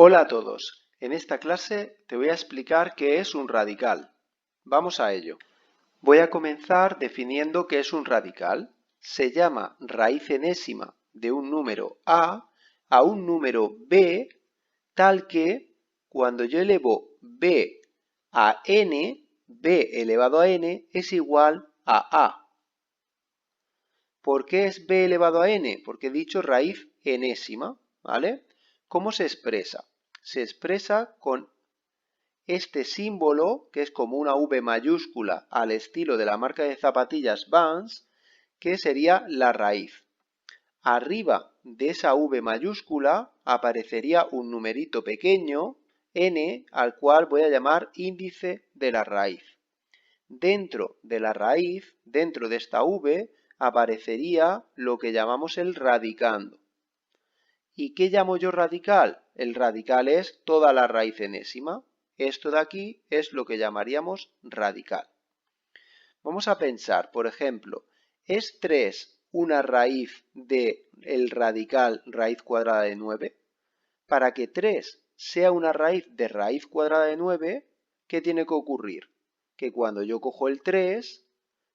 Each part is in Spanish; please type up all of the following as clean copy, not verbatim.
Hola a todos. En esta clase te voy a explicar qué es un radical. Vamos a ello. Voy a comenzar definiendo qué es un radical. Se llama raíz enésima de un número a un número b, tal que cuando yo elevo b a n, b elevado a n es igual a a. ¿Por qué es b elevado a n? Porque he dicho raíz enésima, ¿vale? ¿Cómo se expresa? Se expresa con este símbolo, que es como una V mayúscula al estilo de la marca de zapatillas Vans, que sería la raíz. Arriba de esa V mayúscula aparecería un numerito pequeño, n, al cual voy a llamar índice de la raíz. Dentro de la raíz, dentro de esta V, aparecería lo que llamamos el radicando. ¿Y qué llamo yo radical? El radical es toda la raíz enésima. Esto de aquí es lo que llamaríamos radical. Vamos a pensar, por ejemplo, ¿es 3 una raíz del radical raíz cuadrada de 9? Para que 3 sea una raíz de raíz cuadrada de 9, ¿qué tiene que ocurrir? Que cuando yo cojo el 3,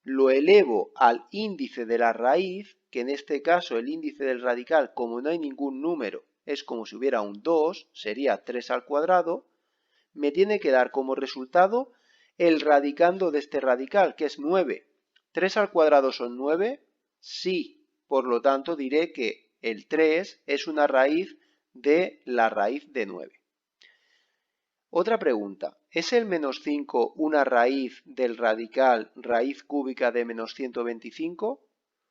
lo elevo al índice de la raíz, que en este caso el índice del radical, como no hay ningún número, es como si hubiera un 2, sería 3 al cuadrado, me tiene que dar como resultado el radicando de este radical, que es 9. ¿3 al cuadrado son 9? Sí. Por lo tanto, diré que el 3 es una raíz de la raíz de 9. Otra pregunta, ¿es el menos 5 una raíz del radical raíz cúbica de menos 125?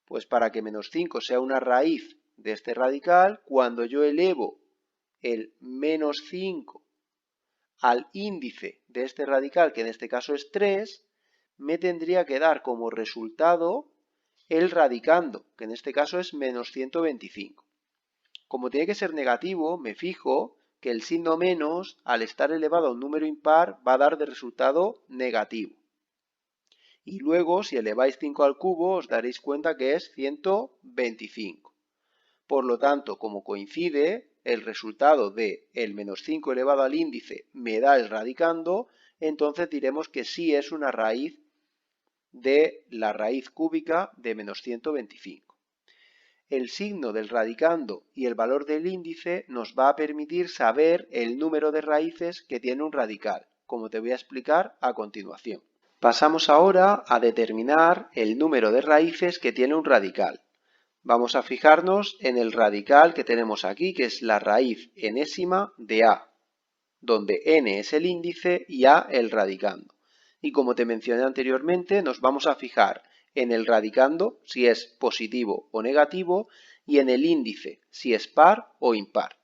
Pues para que menos 5 sea una raíz de este radical, cuando yo elevo el menos 5 al índice de este radical, que en este caso es 3, me tendría que dar como resultado el radicando, que en este caso es menos 125. Como tiene que ser negativo, me fijo que el signo menos, al estar elevado a un número impar, va a dar de resultado negativo. Y luego, si eleváis 5 al cubo, os daréis cuenta que es 125. Por lo tanto, como coincide, el resultado de el menos 5 elevado al índice me da el radicando, entonces diremos que sí es una raíz de la raíz cúbica de menos 125. El signo del radicando y el valor del índice nos va a permitir saber el número de raíces que tiene un radical, como te voy a explicar a continuación. Pasamos ahora a determinar el número de raíces que tiene un radical. Vamos a fijarnos en el radical que tenemos aquí, que es la raíz enésima de a, donde n es el índice y a el radicando. Y como te mencioné anteriormente, nos vamos a fijar en el radicando, si es positivo o negativo, y en el índice, si es par o impar.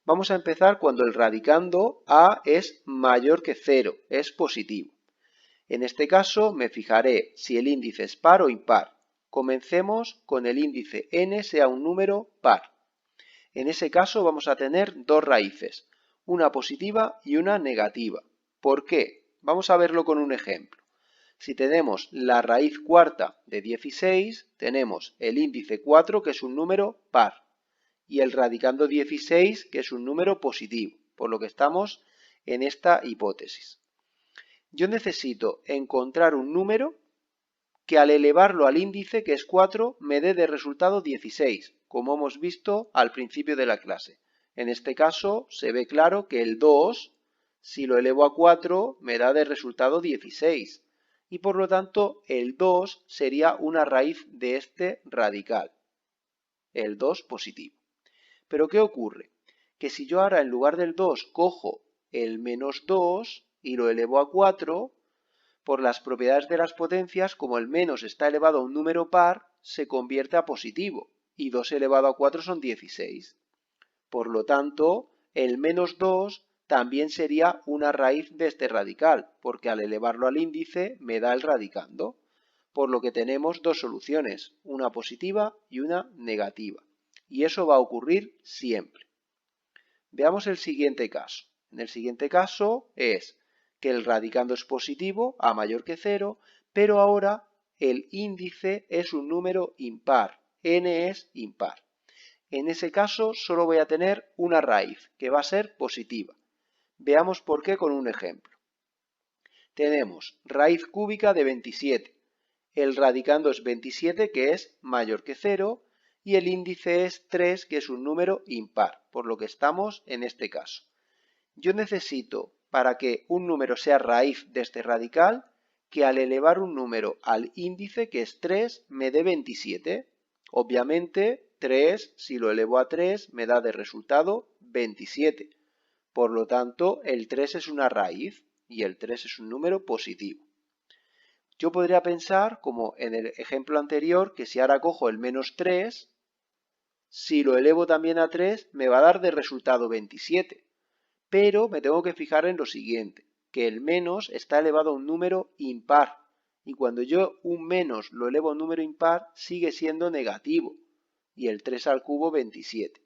Vamos a empezar cuando el radicando a es mayor que 0, es positivo. En este caso me fijaré si el índice es par o impar. Comencemos con el índice n sea un número par. En ese caso vamos a tener dos raíces, una positiva y una negativa. ¿Por qué? Vamos a verlo con un ejemplo. Si tenemos la raíz cuarta de 16, tenemos el índice 4, que es un número par, y el radicando 16, que es un número positivo, por lo que estamos en esta hipótesis. Yo necesito encontrar un número que al elevarlo al índice, que es 4, me dé de resultado 16, como hemos visto al principio de la clase. En este caso se ve claro que el 2, si lo elevo a 4, me da de resultado 16. Y por lo tanto el 2 sería una raíz de este radical, el 2 positivo. Pero ¿qué ocurre? Que si yo ahora en lugar del 2 cojo el menos 2 y lo elevo a 4, por las propiedades de las potencias, como el menos está elevado a un número par, se convierte a positivo, y 2 elevado a 4 son 16. Por lo tanto, el menos 2 también sería una raíz de este radical, porque al elevarlo al índice me da el radicando. Por lo que tenemos dos soluciones, una positiva y una negativa. Y eso va a ocurrir siempre. Veamos el siguiente caso. En el siguiente caso es que el radicando es positivo, a mayor que 0, pero ahora el índice es un número impar, n es impar. En ese caso solo voy a tener una raíz, que va a ser positiva. Veamos por qué con un ejemplo. Tenemos raíz cúbica de 27. El radicando es 27, que es mayor que 0, y el índice es 3, que es un número impar, por lo que estamos en este caso. Yo necesito, para que un número sea raíz de este radical, que al elevar un número al índice, que es 3, me dé 27. Obviamente, 3, si lo elevo a 3, me da de resultado 27. Por lo tanto, el 3 es una raíz y el 3 es un número positivo. Yo podría pensar, como en el ejemplo anterior, que si ahora cojo el menos 3, si lo elevo también a 3, me va a dar de resultado 27. Pero me tengo que fijar en lo siguiente, que el menos está elevado a un número impar. Y cuando yo un menos lo elevo a un número impar, sigue siendo negativo. Y el 3 al cubo, 27.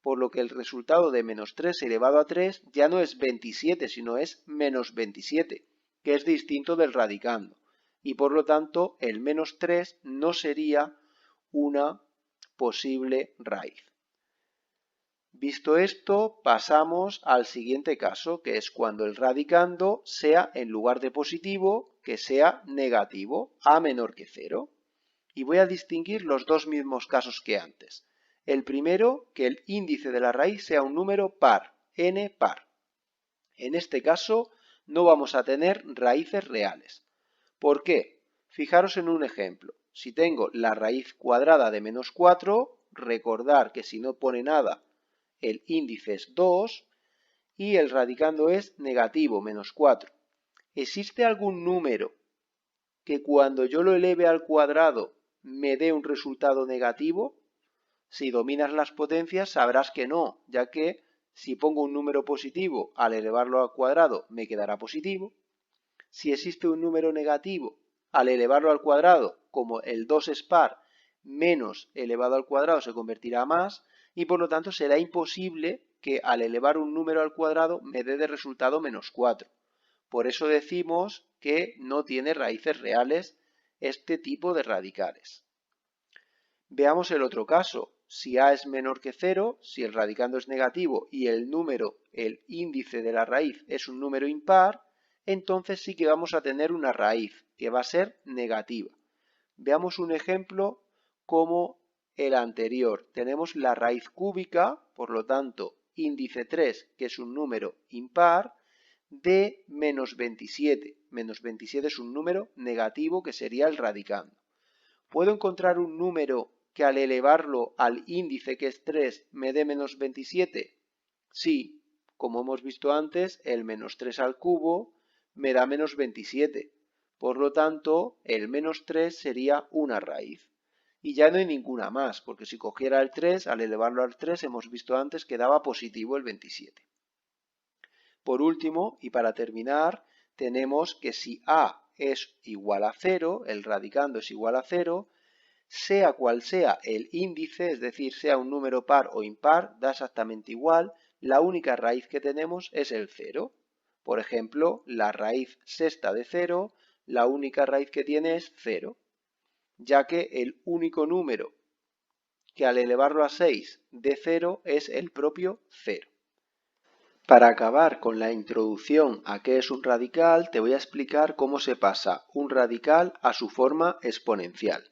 Por lo que el resultado de menos 3 elevado a 3 ya no es 27, sino es menos 27, que es distinto del radicando. Y por lo tanto, el menos 3 no sería una posible raíz. Visto esto, pasamos al siguiente caso, que es cuando el radicando sea, en lugar de positivo, que sea negativo, a menor que 0. Y voy a distinguir los dos mismos casos que antes. El primero, que el índice de la raíz sea un número par, n par. En este caso, no vamos a tener raíces reales. ¿Por qué? Fijaros en un ejemplo. Si tengo la raíz cuadrada de menos 4, recordar que si no pone nada, el índice es 2 y el radicando es negativo, menos 4. ¿Existe algún número que cuando yo lo eleve al cuadrado me dé un resultado negativo? Si dominas las potencias sabrás que no, ya que si pongo un número positivo al elevarlo al cuadrado me quedará positivo. Si existe un número negativo al elevarlo al cuadrado, como el 2 es par, menos elevado al cuadrado se convertirá a más y por lo tanto será imposible que al elevar un número al cuadrado me dé de resultado menos 4. Por eso decimos que no tiene raíces reales este tipo de radicales. Veamos el otro caso. Si a es menor que 0, si el radicando es negativo y el número, el índice de la raíz es un número impar, entonces sí que vamos a tener una raíz que va a ser negativa. Veamos un ejemplo como el anterior. Tenemos la raíz cúbica, por lo tanto, índice 3, que es un número impar, de menos 27. Menos 27 es un número negativo que sería el radicando. ¿Puedo encontrar un número que al elevarlo al índice que es 3 me dé menos 27? Sí, como hemos visto antes, el menos 3 al cubo me da menos 27. Por lo tanto, el menos 3 sería una raíz. Y ya no hay ninguna más, porque si cogiera el 3, al elevarlo al 3, hemos visto antes que daba positivo el 27. Por último, y para terminar, tenemos que si a es igual a 0, el radicando es igual a 0, sea cual sea el índice, es decir, sea un número par o impar, da exactamente igual, la única raíz que tenemos es el 0. Por ejemplo, la raíz sexta de 0, la única raíz que tiene es 0, ya que el único número que al elevarlo a 6 de 0 es el propio 0. Para acabar con la introducción a qué es un radical, te voy a explicar cómo se pasa un radical a su forma exponencial.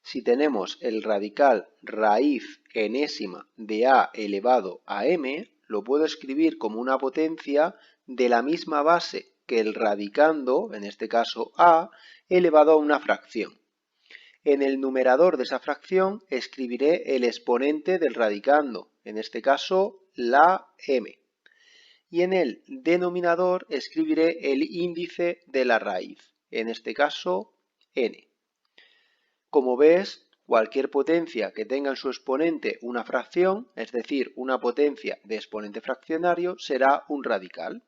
Si tenemos el radical raíz enésima de a elevado a m, lo puedo escribir como una potencia de la misma base que el radicando, en este caso a, elevado a una fracción. En el numerador de esa fracción escribiré el exponente del radicando, en este caso la m. Y en el denominador escribiré el índice de la raíz, en este caso n. Como ves, cualquier potencia que tenga en su exponente una fracción, es decir, una potencia de exponente fraccionario, será un radical.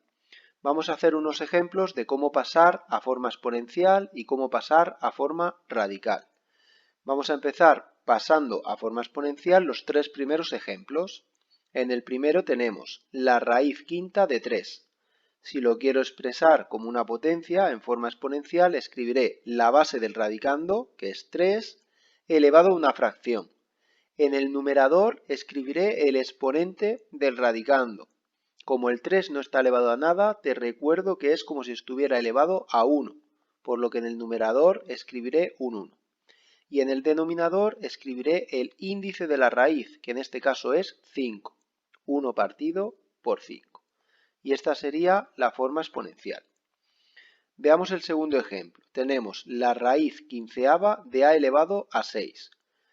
Vamos a hacer unos ejemplos de cómo pasar a forma exponencial y cómo pasar a forma radical. Vamos a empezar pasando a forma exponencial los tres primeros ejemplos. En el primero tenemos la raíz quinta de 3. Si lo quiero expresar como una potencia en forma exponencial, escribiré la base del radicando, que es 3, elevado a una fracción. En el numerador escribiré el exponente del radicando. Como el 3 no está elevado a nada, te recuerdo que es como si estuviera elevado a 1, por lo que en el numerador escribiré un 1. Y en el denominador escribiré el índice de la raíz, que en este caso es 5. 1 partido por 5. Y esta sería la forma exponencial. Veamos el segundo ejemplo. Tenemos la raíz quinceava de a elevado a 6.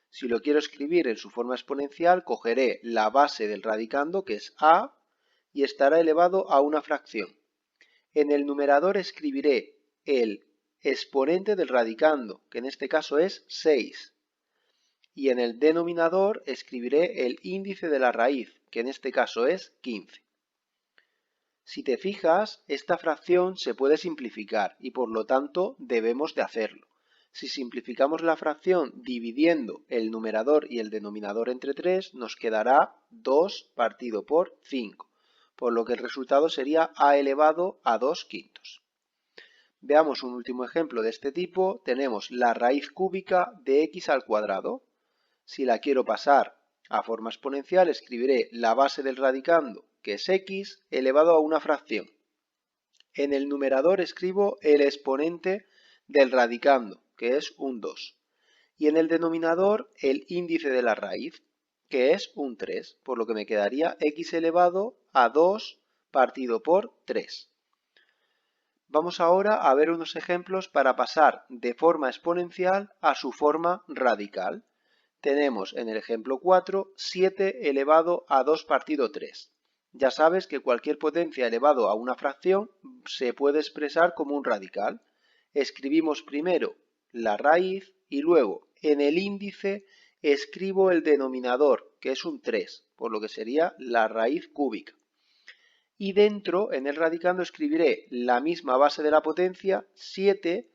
Si lo quiero escribir en su forma exponencial, cogeré la base del radicando, que es a, y estará elevado a una fracción. En el numerador escribiré el exponente del radicando, que en este caso es 6. Y en el denominador escribiré el índice de la raíz, que en este caso es 15. Si te fijas, esta fracción se puede simplificar y por lo tanto debemos de hacerlo. Si simplificamos la fracción dividiendo el numerador y el denominador entre 3, nos quedará 2 partido por 5, por lo que el resultado sería a elevado a 2 quintos. Veamos un último ejemplo de este tipo. Tenemos la raíz cúbica de x al cuadrado. Si la quiero pasar a forma exponencial, escribiré la base del radicando, que es x, elevado a una fracción. En el numerador escribo el exponente del radicando, que es un 2. Y en el denominador el índice de la raíz, que es un 3, por lo que me quedaría x elevado a 2 partido por 3. Vamos ahora a ver unos ejemplos para pasar de forma exponencial a su forma radical. Tenemos en el ejemplo 4, 7 elevado a 2 partido 3. Ya sabes que cualquier potencia elevado a una fracción se puede expresar como un radical. Escribimos primero la raíz y luego en el índice escribo el denominador, que es un 3, por lo que sería la raíz cúbica. Y dentro, en el radicando, escribiré la misma base de la potencia, 7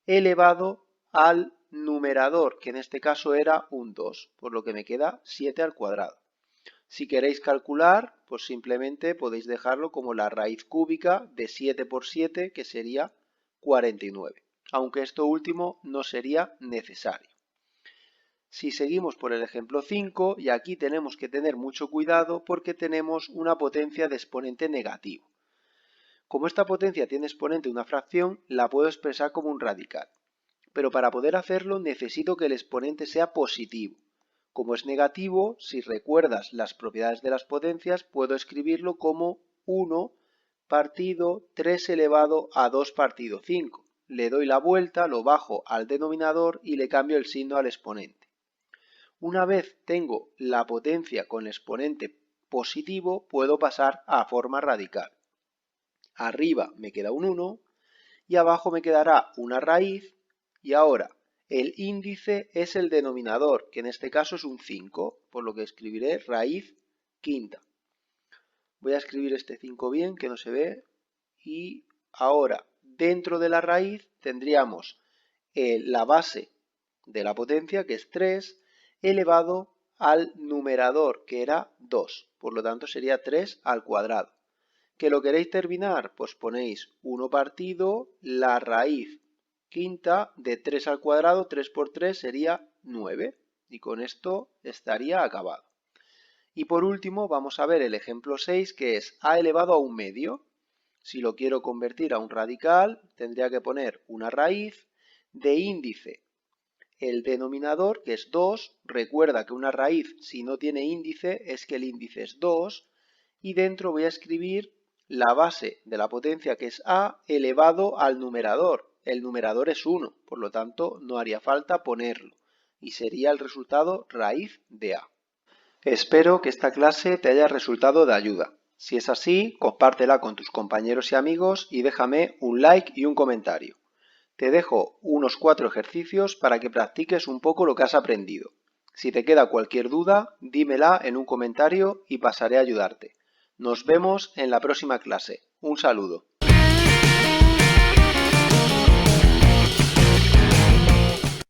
elevado al numerador, que en este caso era un 2, por lo que me queda 7 al cuadrado. Si queréis calcular, pues simplemente podéis dejarlo como la raíz cúbica de 7 por 7, que sería 49, aunque esto último no sería necesario. Si seguimos por el ejemplo 5, y aquí tenemos que tener mucho cuidado porque tenemos una potencia de exponente negativo. Como esta potencia tiene exponente de una fracción, la puedo expresar como un radical. Pero para poder hacerlo necesito que el exponente sea positivo. Como es negativo, si recuerdas las propiedades de las potencias, puedo escribirlo como 1 partido 3 elevado a 2 partido 5. Le doy la vuelta, lo bajo al denominador y le cambio el signo al exponente. Una vez tengo la potencia con el exponente positivo, puedo pasar a forma radical. Arriba me queda un 1 y abajo me quedará una raíz y ahora el índice es el denominador, que en este caso es un 5, por lo que escribiré raíz quinta. Voy a escribir este 5 bien, que no se ve, y ahora dentro de la raíz tendríamos la base de la potencia, que es 3, elevado al numerador, que era 2, por lo tanto sería 3 al cuadrado. ¿Que lo queréis terminar? Pues ponéis 1 partido la raíz quinta de 3 al cuadrado, 3 por 3 sería 9, y con esto estaría acabado. Y por último vamos a ver el ejemplo 6, que es a elevado a un medio. Si lo quiero convertir a un radical, tendría que poner una raíz de índice. El denominador, que es 2, recuerda que una raíz, si no tiene índice, es que el índice es 2, y dentro voy a escribir la base de la potencia, que es a, elevado al numerador. El numerador es 1, por lo tanto no haría falta ponerlo, y sería el resultado raíz de a. Espero que esta clase te haya resultado de ayuda. Si es así, compártela con tus compañeros y amigos y déjame un like y un comentario. Te dejo unos 4 ejercicios para que practiques un poco lo que has aprendido. Si te queda cualquier duda, dímela en un comentario y pasaré a ayudarte. Nos vemos en la próxima clase. Un saludo.